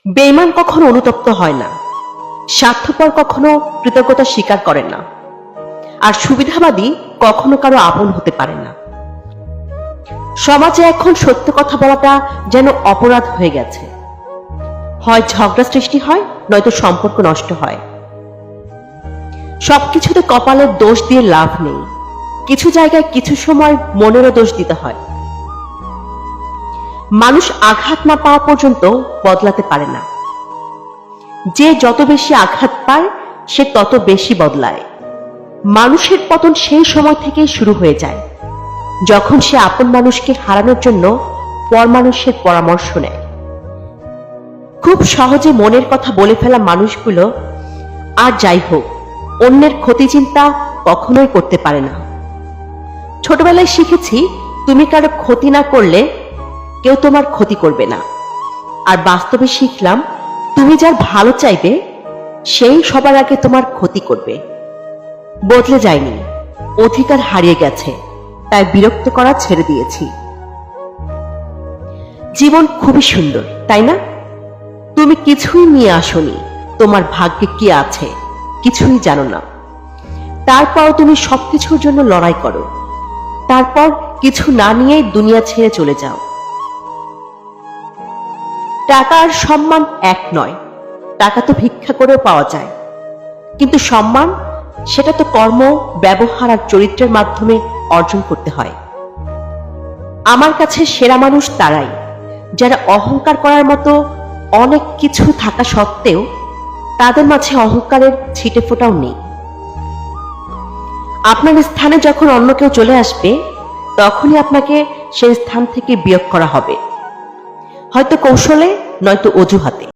বেঈমান কখনো অনুতপ্ত হয় না, স্বার্থপর কখনো কৃতজ্ঞতা স্বীকার করে না, আর সুবিধাবাদী কখনো কারো আপন হতে পারে না। সমাজে এখন সত্য কথা বলাটা যেন অপরাধ হয়ে গেছে। হয় ঝগড়া সৃষ্টি হয়, নয়তো সম্পর্ক নষ্ট হয়। সবকিছুতে কপালের দোষ দিয়ে লাভ নেই, কিছু জায়গায় কিছু সময় মনেরও দোষ দিতে হয়। মানুষ আঘাত না পাওয়া পর্যন্ত বদলাতে পারে না। যে যত বেশি আঘাত পায় সে তত বেশি বদলায়। মানুষের পতন সেই সময় থেকেই শুরু হয়ে যায়, যখন সে আপন মানুষকে হারানোর জন্য পর মানুষের পরামর্শ নেয়। খুব সহজে মনের কথা বলে ফেলা মানুষগুলো আর যাই হোক, অন্যের ক্ষতি চিন্তা কখনোই করতে পারে না। ছোটবেলায় শিখেছি, তুমি কারো ক্ষতি না করলে কেউ তোমার ক্ষতি করবে না। আর বাস্তবে শিখলাম, তুমি যার ভালো চাইবে সেই সবার আগে তোমার ক্ষতি করবে। বদলে যায়নি, অধিকার হারিয়ে গেছে, তাই বিরক্ত করা ছেড়ে দিয়েছি। জীবন খুবই সুন্দর, তাই না? তুমি কিছুই নিয়ে আসোনি, তোমার ভাগ্যে কি আছে কিছুই জানো না। তারপর তুমি সবকিছুর জন্য লড়াই করো, তারপর কিছু না নিয়েই দুনিয়া ছেড়ে চলে যাও। টাকা আর সম্মান এক নয়। টাকা তো ভিক্ষা করেও পাওয়া যায়, কিন্তু সম্মান সেটা তো কর্ম, ব্যবহার আর চরিত্রের মাধ্যমে অর্জন করতে হয়। আমার কাছে সেরা মানুষ তারাই, যারা অহংকার করার মতো অনেক কিছু থাকা সত্ত্বেও তাদের মাঝে অহংকারের ছিটে ফোঁটাও নেই। আপনার স্থানে যখন অন্য কেউ চলে আসবে, তখনই আপনাকে সেই স্থান থেকে বিয়োগ করা হবে, হয়তো কৌশলে, নয়তো অজুহাতে।